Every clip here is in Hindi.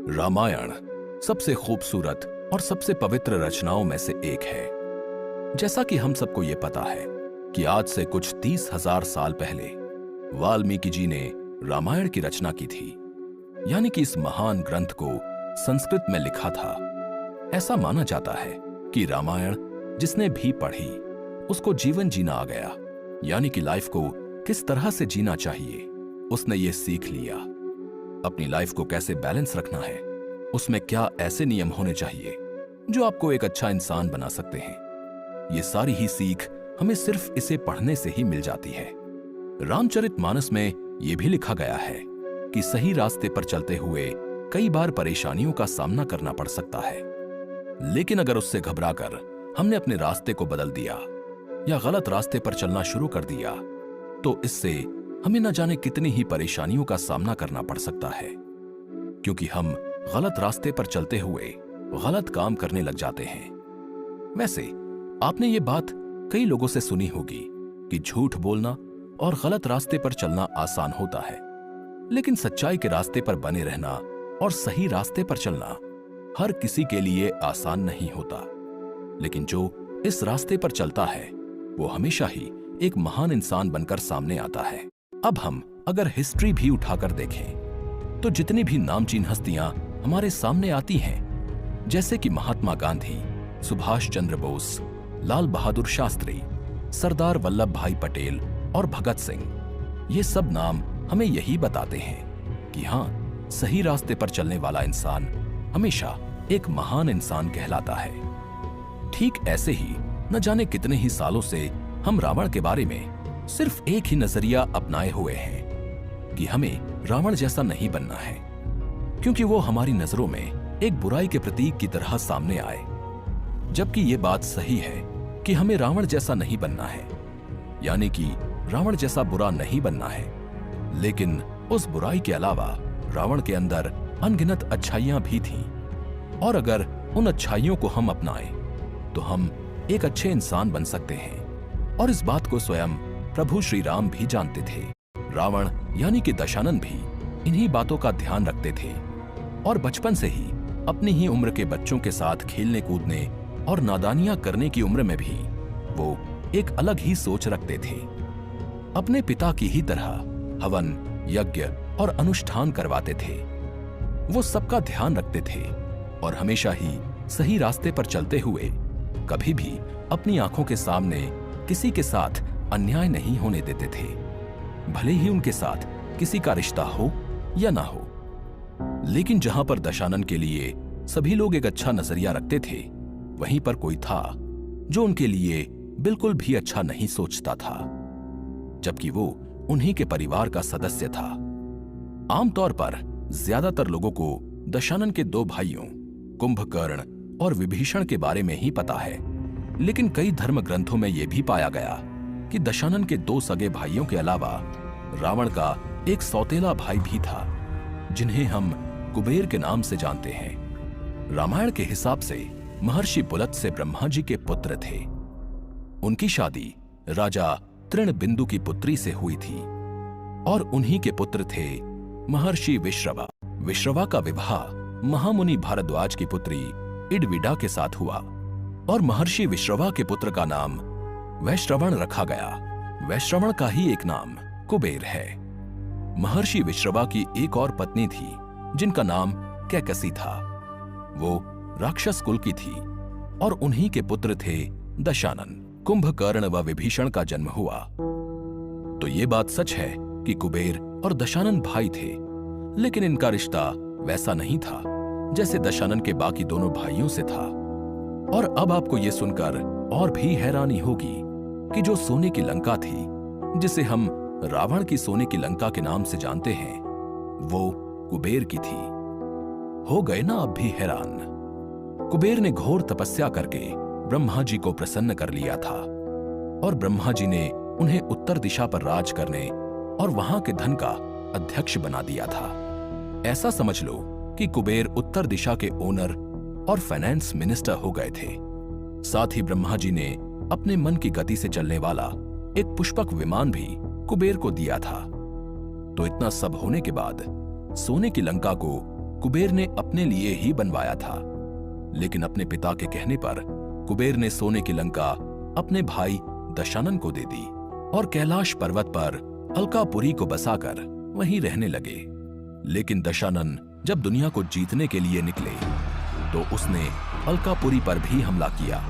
रामायण सबसे खूबसूरत और सबसे पवित्र रचनाओं में से एक है। जैसा कि हम सबको ये पता है कि आज से कुछ 30,000 साल पहले वाल्मीकि जी ने रामायण की रचना की थी, यानी कि इस महान ग्रंथ को संस्कृत में लिखा था। ऐसा माना जाता है कि रामायण जिसने भी पढ़ी उसको जीवन जीना आ गया, यानी कि लाइफ को किस तरह से जीना चाहिए उसने ये सीख लिया। अपनी लाइफ को कैसे बैलेंस रखना है, उसमें क्या ऐसे नियम होने चाहिए जो आपको एक अच्छा इंसान बना सकते हैं, ये सारी ही सीख हमें सिर्फ इसे पढ़ने से ही मिल जाती है। रामचरितमानस में यह भी लिखा गया है कि सही रास्ते पर चलते हुए कई बार परेशानियों का सामना करना पड़ सकता है, लेकिन अगर उससे घबराकर हमने अपने रास्ते को बदल दिया या गलत रास्ते पर चलना शुरू कर दिया तो इससे हमें न जाने कितनी ही परेशानियों का सामना करना पड़ सकता है, क्योंकि हम गलत रास्ते पर चलते हुए गलत काम करने लग जाते हैं। वैसे आपने ये बात कई लोगों से सुनी होगी कि झूठ बोलना और गलत रास्ते पर चलना आसान होता है, लेकिन सच्चाई के रास्ते पर बने रहना और सही रास्ते पर चलना हर किसी के लिए आसान नहीं होता। लेकिन जो इस रास्ते पर चलता है वो हमेशा ही एक महान इंसान बनकर सामने आता है। अब हम अगर हिस्ट्री भी उठाकर देखें तो जितनी भी नामचीन हस्तियां हमारे सामने आती हैं, जैसे कि महात्मा गांधी, सुभाष चंद्र बोस, लाल बहादुर शास्त्री, सरदार वल्लभ भाई पटेल और भगत सिंह, ये सब नाम हमें यही बताते हैं कि हाँ, सही रास्ते पर चलने वाला इंसान हमेशा एक महान इंसान कहलाता है। ठीक ऐसे ही न जाने कितने ही सालों से हम रावण के बारे में सिर्फ एक ही नजरिया अपनाए हुए हैं कि हमें रावण जैसा नहीं बनना है, क्योंकि वो हमारी नजरों में एक बुराई के प्रतीक की तरह सामने आए, जबकि ये बात सही है कि हमें रावण जैसा नहीं बनना है, यानी कि रावण जैसा बुरा नहीं बनना है। लेकिन उस बुराई के अलावा रावण के अंदर अनगिनत अच्छाइयां भी थीं, और अगर उन अच्छाइयों को हम अपनाएं तो हम एक अच्छे इंसान बन सकते हैं। और इस बात को स्वयं प्रभु श्री राम भी जानते थे। रावण यानी कि दशानन भी इन्हीं बातों का ध्यान रखते थे और बचपन से ही अपनी ही उम्र के बच्चों के साथ खेलने कूदने और नादानियां करने की उम्र में भी वो एक अलग ही सोच रखते थे। अपने पिता की ही तरह हवन, यज्ञ और अनुष्ठान करवाते थे। वो सबका ध्यान रखते थे और हमेशा ही सही रास्ते पर चलते हुए कभी भी अपनी आंखों के सामने किसी के साथ अन्याय नहीं होने देते थे, भले ही उनके साथ किसी का रिश्ता हो या ना हो। लेकिन जहां पर दशानन के लिए सभी लोग एक अच्छा नजरिया रखते थे, वहीं पर कोई था जो उनके लिए बिल्कुल भी अच्छा नहीं सोचता था, जबकि वो उन्हीं के परिवार का सदस्य था। आमतौर पर ज्यादातर लोगों को दशानन के दो भाइयों कुंभकर्ण और विभीषण के बारे में ही पता है, लेकिन कई धर्म ग्रंथों में यह भी पाया गया कि दशानन के दो सगे भाइयों के अलावा रावण का एक सौतेला भाई भी था, जिन्हें हम कुबेर के नाम से जानते हैं। रामायण के हिसाब से महर्षि पुलत्स्य ब्रह्मा जी के पुत्र थे। उनकी शादी राजा तृणबिंदु की पुत्री से हुई थी और उन्हीं के पुत्र थे महर्षि विश्रवा। विश्रवा का विवाह महामुनि भारद्वाज की पुत्री इडविडा के साथ हुआ और महर्षि विश्रवा के पुत्र का नाम वैश्रवण रखा गया। वैश्रवण का ही एक नाम कुबेर है। महर्षि विश्रवा की एक और पत्नी थी जिनका नाम कैकसी था। वो राक्षस कुल की थी और उन्हीं के पुत्र थे दशानन। कुंभकर्ण व विभीषण का जन्म हुआ। तो ये बात सच है कि कुबेर और दशानन भाई थे, लेकिन इनका रिश्ता वैसा नहीं था जैसे दशानन के बाकी दोनों भाइयों से था। और अब आपको ये सुनकर और भी हैरानी होगी कि जो सोने की लंका थी, जिसे हम रावण की सोने की लंका के नाम से जानते हैं, वो कुबेर की थी। हो गए ना अब भी हैरान? कुबेर ने घोर तपस्या करके ब्रह्मा जी को प्रसन्न कर लिया था और ब्रह्मा जी ने उन्हें उत्तर दिशा पर राज करने और वहां के धन का अध्यक्ष बना दिया था। ऐसा समझ लो कि कुबेर उत्तर दिशा के ओनर और फाइनेंस मिनिस्टर हो गए थे। साथ ही ब्रह्मा जी ने अपने मन की गति से चलने वाला एक पुष्पक विमान भी कुबेर को दिया था। तो इतना सब होने के बाद सोने की लंका को कुबेर ने अपने लिए ही बनवाया था। लेकिन अपने पिता के कहने पर कुबेर ने सोने की लंका अपने भाई दशानन को दे दी और कैलाश पर्वत पर अलकापुरी को बसाकर वहीं रहने लगे। लेकिन दशानन जब दुनिया को जीतने के लिए निकले तो उसने अलकापुरी पर भी हमला किया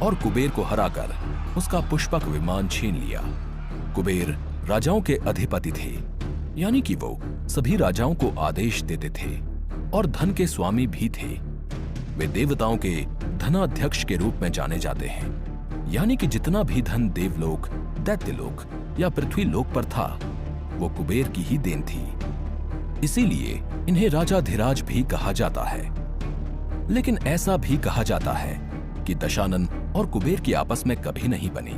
और कुबेर को हराकर उसका पुष्पक विमान छीन लिया। कुबेर राजाओं के अधिपति थे, यानी कि वो सभी राजाओं को आदेश देते थे और धन के स्वामी भी थे। वे देवताओं के धनाध्यक्ष के रूप में जाने जाते हैं, यानी कि जितना भी धन देवलोक, दैत्यलोक या पृथ्वी लोक पर था वो कुबेर की ही देन थी। इसीलिए इन्हें राजाधिराज भी कहा जाता है। लेकिन ऐसा भी कहा जाता है कि दशानन और कुबेर की आपस में कभी नहीं बनी।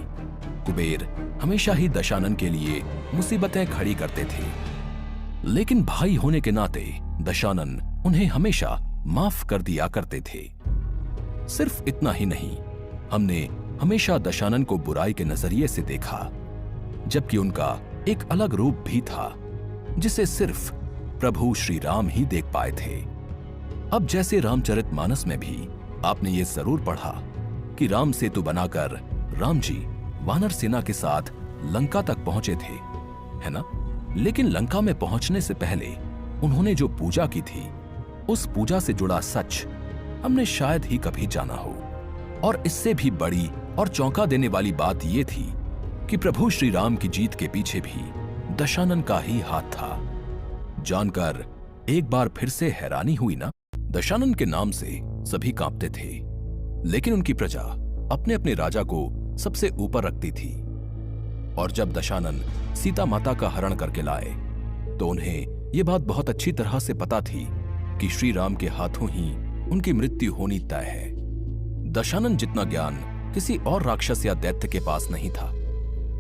कुबेर हमेशा ही दशानन के लिए मुसीबतें खड़ी करते थे, लेकिन भाई होने के नाते दशानन उन्हें हमेशा माफ कर दिया करते थे। सिर्फ इतना ही नहीं, हमने हमेशा दशानन को बुराई के नजरिए से देखा, जबकि उनका एक अलग रूप भी था जिसे सिर्फ प्रभु श्री राम ही देख पाए थे। अब जैसे रामचरितमानस में भी आपने ये जरूर पढ़ा कि राम सेतु बनाकर राम जी वानर सेना के साथ लंका तक पहुंचे थे, है ना? लेकिन लंका में पहुंचने से पहले उन्होंने जो पूजा की थी, उस पूजा से जुड़ा सच हमने शायद ही कभी जाना हो। और इससे भी बड़ी और चौंका देने वाली बात यह थी कि प्रभु श्री राम की जीत के पीछे भी दशानन का ही हाथ था। जानकर एक बार फिर से हैरानी हुई ना। दशानन के नाम से सभी कांपते थे, लेकिन उनकी प्रजा अपने अपने राजा को सबसे ऊपर रखती थी। और जब दशानन सीता माता का हरण करके लाए तो उन्हें यह बात बहुत अच्छी तरह से पता थी कि श्री राम के हाथों ही उनकी मृत्यु होनी तय है। दशानन जितना ज्ञान किसी और राक्षस या दैत्य के पास नहीं था।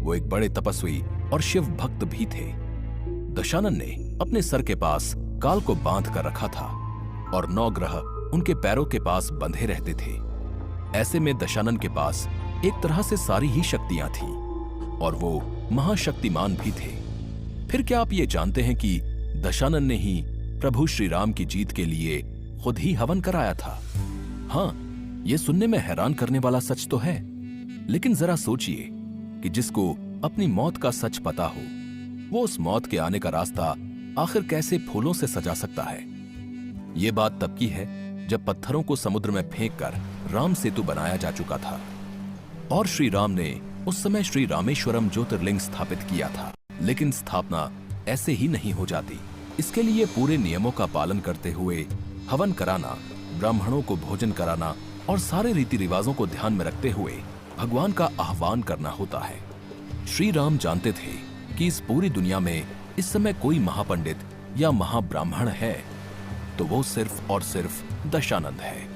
वो एक बड़े तपस्वी और शिव भक्त भी थे। दशानन ने अपने सर के पास काल को बांध कर रखा था और 9 ग्रह उनके पैरों के पास बंधे रहते थे। ऐसे में दशानन के पास एक तरह से सारी ही शक्तियां थीं और वो महाशक्तिमान भी थे। फिर क्या आप ये जानते हैं कि दशानन ने ही प्रभु श्री राम की जीत के लिए खुद ही हवन कराया था? हाँ, ये सुनने में हैरान करने वाला सच तो है, लेकिन जरा सोचिए कि जिसको अपनी मौत का सच पता हो, वो उस मौत के आने का रास्ता आखिर कैसे फूलों से सजा सकता है? ये बात तब की है जब पत्थरों को समुद्र में फेंककर राम सेतु बनाया जा चुका था और श्री राम ने उस समय श्री रामेश्वरम ज्योतिर्लिंग स्थापित किया था। लेकिन स्थापना ऐसे ही नहीं हो जाती। इसके लिए पूरे नियमों का पालन करते हुए हवन कराना, ब्राह्मणों को भोजन कराना और सारे रीति रिवाजों को ध्यान में रखते हुए भगवान का आह्वान करना होता है। श्री राम जानते थे कि इस पूरी दुनिया में इस समय कोई महापंडित या महाब्राह्मण है तो वो सिर्फ और सिर्फ दशानंद है।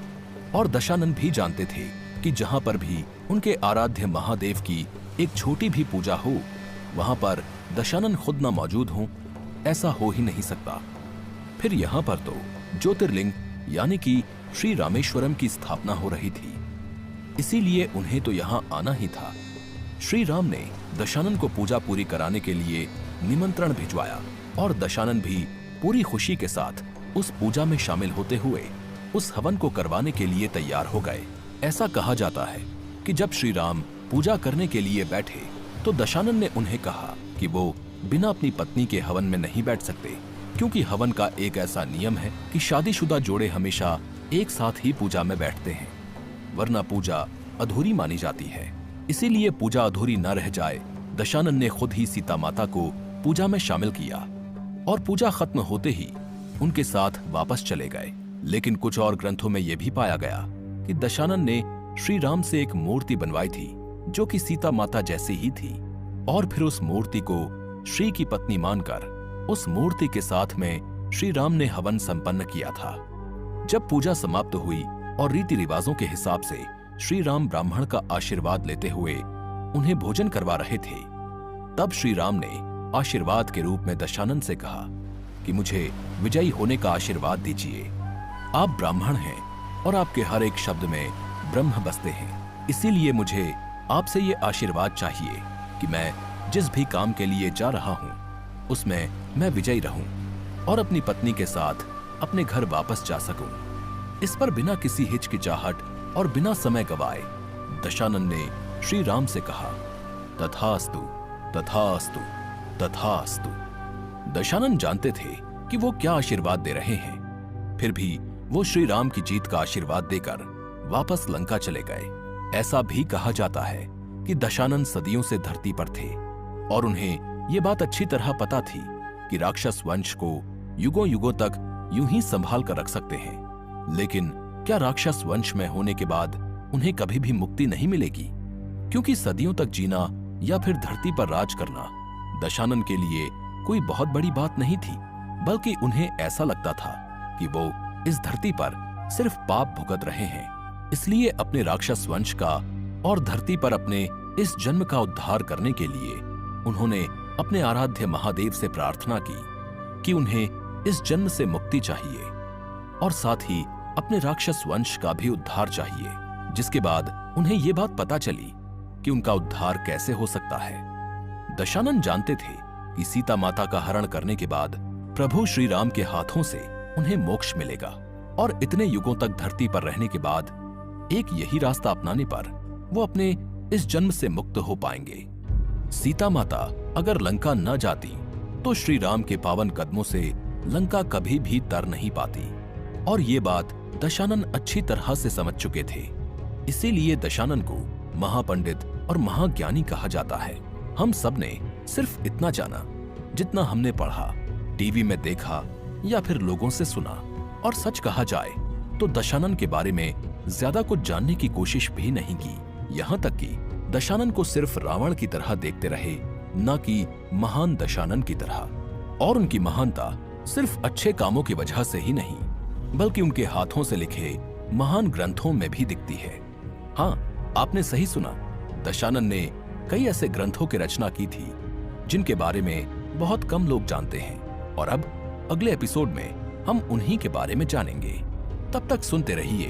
और दशानंद भी जानते थे कि जहां पर भी उनके आराध्य महादेव की एक छोटी भी पूजा हो, वहां पर दशानंद खुद न मौजूद हों, ऐसा हो ही नहीं सकता। फिर यहाँ पर तो ज्योतिर्लिंग यानी कि श्री रामेश्वरम की स्थापना हो रही थी, इसीलिए उन्हें तो यहाँ आना ही था। श्री राम ने दशानन को पूजा पूरी कराने के लिए निमंत्रण भिजवाया और दशानन भी पूरी खुशी के साथ उस पूजा में शामिल होते हुए उस हवन को करवाने के लिए तैयार हो गए। ऐसा कहा जाता है कि जब श्री राम पूजा करने के लिए बैठे तो दशानन ने उन्हें कहा कि वो बिना अपनी पत्नी के हवन में नहीं बैठ सकते, क्योंकि हवन का एक ऐसा नियम है कि शादीशुदा जोड़े हमेशा एक साथ ही पूजा में बैठते हैं, वरना पूजा अधूरी मानी जाती है। इसीलिए पूजा अधूरी न रह जाए, दशानन ने खुद ही सीता माता को पूजा में शामिल किया और पूजा खत्म होते ही उनके साथ वापस चले गए। लेकिन कुछ और ग्रंथों में यह भी पाया गया कि दशानन ने श्री राम से एक मूर्ति बनवाई थी जो कि सीता माता जैसी ही थी, और फिर उस मूर्ति को श्री की पत्नी मानकर उस मूर्ति के साथ में श्री राम ने हवन संपन्न किया था। जब पूजा समाप्त हुई और रीति रिवाजों के हिसाब से श्री राम ब्राह्मण का आशीर्वाद लेते हुए उन्हें भोजन करवा रहे थे, तब श्री राम ने आशीर्वाद के रूप में दशानन से कहा कि मुझे विजयी होने का आशीर्वाद दीजिए। आप ब्राह्मण हैं और आपके हर एक शब्द में ब्रह्म बसते हैं, इसीलिए मुझे आपसे ये आशीर्वाद चाहिए कि मैं जिस भी काम के लिए जा रहा हूँ उसमें मैं विजयी रहूं और अपनी पत्नी के साथ अपने घर वापस जा सकूं। इस पर बिना किसी हिचकिचाहट और बिना समय गवाए दशानन ने श्री राम से कहा, तथास्तु, तथास्तु, तथास्तु। दशानन जानते थे कि वो क्या आशीर्वाद दे रहे हैं, फिर भी वो श्री राम की जीत का आशीर्वाद देकर वापस लंका चले गए। ऐसा भी कहा जाता है कि दशानन सदियों से धरती पर थे और उन्हें ये बात अच्छी तरह पता थी कि राक्षस वंश को युगों युगों तक यूं ही संभाल कर रख सकते हैं। लेकिन क्या राक्षस वंश में होने के बाद उन्हें कभी भी मुक्ति नहीं मिलेगी? क्योंकि सदियों तक जीना या फिर धरती पर राज करना दशानन के लिए कोई बहुत बड़ी बात नहीं थी, बल्कि उन्हें ऐसा लगता था कि वो इस धरती पर सिर्फ पाप भुगत रहे हैं। इसलिए अपने राक्षस वंश का और धरती पर अपने इस जन्म का उद्धार करने के लिए उन्होंने अपने आराध्य महादेव से प्रार्थना की कि उन्हें इस जन्म से मुक्ति चाहिए और साथ ही अपने राक्षस वंश का भी उद्धार चाहिए। जिसके बाद उन्हें ये बात पता चली कि उनका उद्धार कैसे हो सकता है। दशानन जानते थे कि सीता माता का हरण करने के बाद प्रभु श्री राम के हाथों से उन्हें मोक्ष मिलेगा और इतने युगों तक धरती पर रहने के बाद एक यही रास्ता अपनाने पर वो अपने इस जन्म से मुक्त हो पाएंगे। सीता माता अगर लंका न जाती तो श्री राम के पावन कदमों से लंका कभी भी तर नहीं पाती और ये बात दशानन अच्छी तरह से समझ चुके थे। इसीलिए दशानन को महापंडित और महाज्ञानी कहा जाता है। हम सब ने सिर्फ इतना जाना जितना हमने पढ़ा, टीवी में देखा या फिर लोगों से सुना। और सच कहा जाए तो दशानन के बारे में ज्यादा कुछ जानने की कोशिश भी नहीं की। यहाँ तक कि दशानन को सिर्फ रावण की तरह देखते रहे, न कि महान दशानन की तरह। और उनकी महानता सिर्फ अच्छे कामों की वजह से ही नहीं, बल्कि उनके हाथों से लिखे महान ग्रंथों में भी दिखती है। हाँ, आपने सही सुना, दशानन ने कई ऐसे ग्रंथों की रचना की थी जिनके बारे में बहुत कम लोग जानते हैं। और अब अगले एपिसोड में हम उन्हीं के बारे में जानेंगे। तब तक सुनते रहिए